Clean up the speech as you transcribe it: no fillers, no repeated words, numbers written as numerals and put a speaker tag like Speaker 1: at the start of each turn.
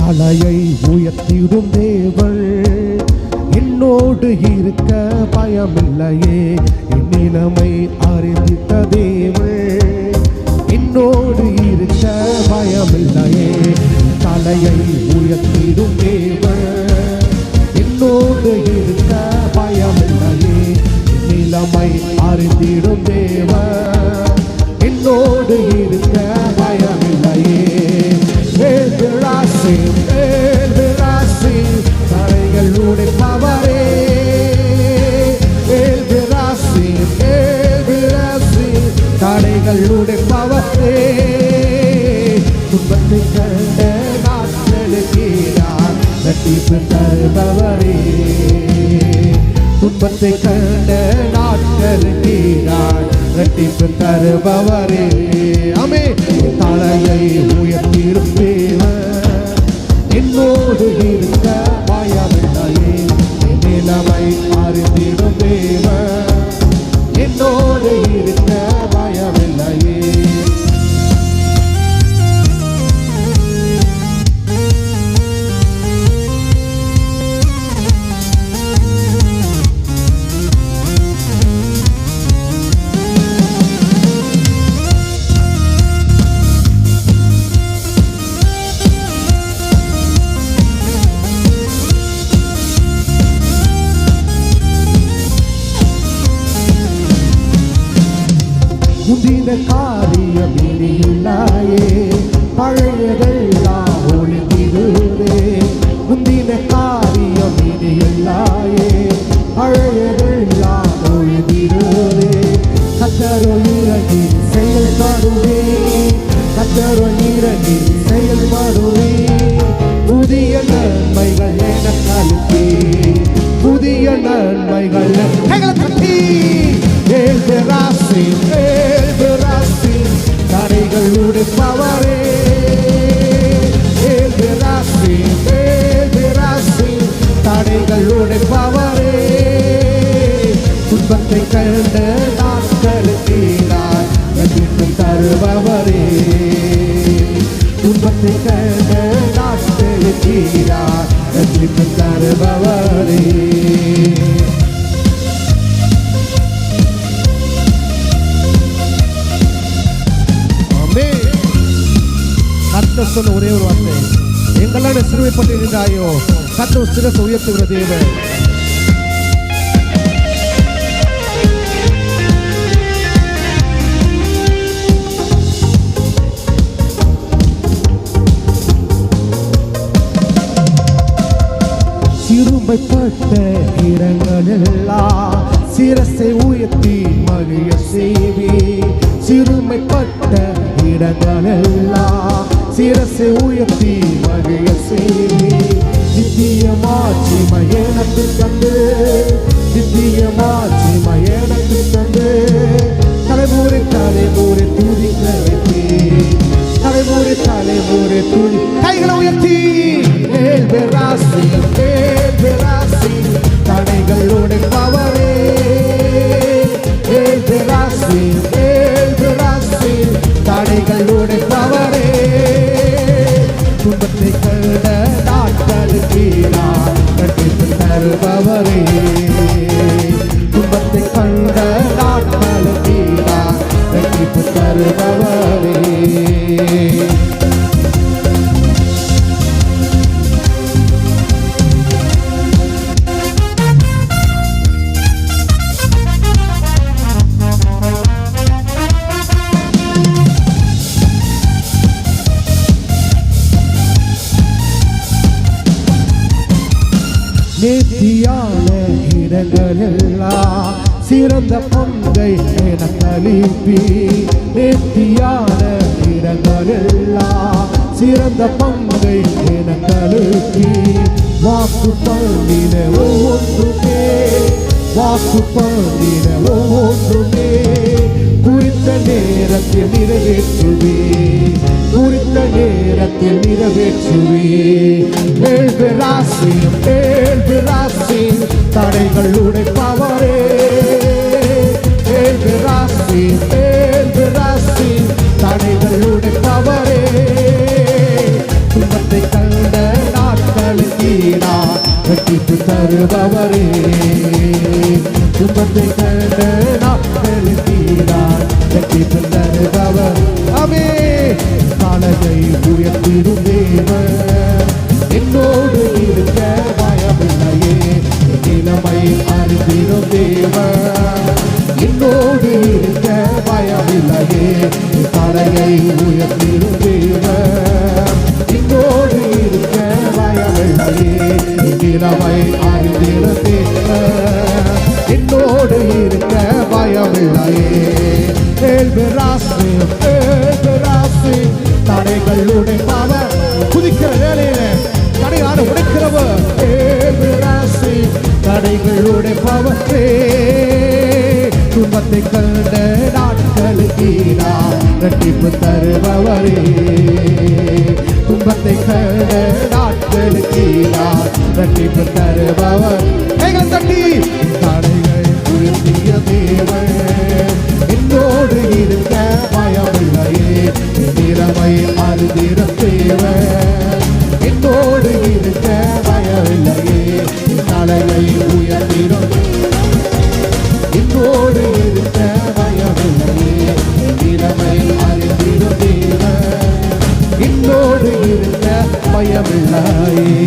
Speaker 1: தலையை உயர்த்திடும் தேவள் என்னோடு இருக்க பயமில்லையே. என் நிலைமை அறிந்திட்ட தேவள் என்னோடு இருக்க பயமில்லையே. தலையை உயர்த்திடும் தேவள் என்னோடு இருக்க பயமில்லையே. நிலைமை அறிந்திடும் தேவள் என்னோடு இருக்க பயமில்லையே. ராசி தரைகள் உடைப்பவரே, ராசி தடைகள் உடைப்பவரே. துன்பத்தை கண்ட நாட்களுக்கீரார் ரட்சிப்பு தருபவரே. துன்பத்தை கண்ட நாட்களுக்கீரார் ரட்சிப்பு தருபவரே. ஆமே. தலையை உயர்த்திருப்பேவர் என்னோடு இருக்க பயமில்லையே. நிலைமை அறிந்திடும் தேவன் என்னோடு இருக்க பயமில்லையே. முந்தின காரியம் இனியில்லாயே, பழையதெல்லாம் ஒளிந்திடுதே. முந்தின காரியம் இனியில்லாயே, பழையதெல்லாம் ஒளிந்திடுதே. கர்த்தரோ இறங்கி செயல்படுவே, கர்த்தரோ இறங்கி செயல்படுவே. புதிய நன்மைகள் எனக்கு அளித்தே, புதிய நன்மைகள் தட்டி. ராசி தடைகள் உடைப்பவரே. ராசி தடைகள் உடைப்பவரே. துன்பத்தை கண்ட நாட்களுக்கீரார் ரட்சிப்பு தருபவரே. துன்பத்தை கண்ட நாட்களுக்கீரார் ரட்சிப்பு தருபவரே. கர்த்தர் சொன்ன ஒரே ஒரு வார்த்தை, எங்களால் சிறுமைப்பட்டு இருந்தாயோ கர்த்தர் சிரசை உயர்த்துகிற தேவன். சிறுமைப்பட்ட இடங்களெல்லாம் சிரசை உயர்த்தி மகிழ செய்வே. சிறுமைப்பட்ட இடங்களெல்லாம் சிரசை உயர்த்தி மகிழ செய்வே. நித்தியமாட்சி மயனத்து தந்து, நித்தியமாட்சி மயனத்து தந்து. தலைமுறை தலைமுறை துதிக்க வைத்தே, தலைமுறை தலைமுறை துதி. கைகளை உயர்த்தி ராசி தடைகள் உடைப்பவரே. ராசி தடைகள் உடைப்பவரே. துன்பத்தை கண்ட நாட்களுக்கீரார் ரட்சிப்பு தருபவரே. துன்பத்தை கண்ட நாட்களுக்கீரார் ரட்சிப்பு தருபவரே. நேர்த்தியான இடங்களெல்லாம் சிறந்த பங்கை எனக்கு அளிப்பி. நேர்த்தியான இடங்களெல்லாம் சிறந்த பங்கை எனக்கு அளிப்பி. வாக்கு பண்ணின ஒவ்வொன்றுமே, வாக்கு பண்ணின ஒவ்வொன்றுமே குறித்த நேரத்தில் நிறைவேற்றுவே, குறித்த நேரத்தில் நிறைவேற்றுவே. ராசி தடைகள் உடைப்பவரே. ராசி தடைகள் உடைப்பவரே. துன்பத்தை கண்ட நாட்களுக்கு நான் ரட்சிப்பு தருபவரே துன்பத்தை கண்ட நாட்களுக்கு நான் ரட்சிப்பு தருபவர் அவே தலையை உயர்த்திடும் தேவன் என்னோடு இருக்க பயமில்லையே நிலைமை அறிந்திடும் தேவன் என்னோடு இருக்க பயமில்லையே தலையை உயர்த்திடும் தேவன் என்னோடு இருக்க பயமில்லையே நிலைமை அறிந்திடும் தேவன் என்னோடு இருக்க பயமில்லையே தடைகள் உடைப்பவர் குதிக்கிற வேலையில தடையான உடைக்கிறவர் தடைகள் உடைப்பவரே துன்பத்தை கண்ட நாட்களுக்கு நான் ரட்சிப்பு தருபவரே துன்பத்தை கண்ட நாட்களுக்கு நான் ரட்சிப்பு தருபவர் கைகள் தட்டி தடைகள் உயர்த்திய தேவன் என்னோடு இருக்க பயமில்லையே நிலைமை அறிந்திட தேவன் என்னோடு இருக்க பயமில்லையே தலையை உயர்த்திடும் என்னோடு இருக்க பயமில்லையே நிலைமை அறிந்திட தேவன் என்னோடு இருக்க பயமில்லையே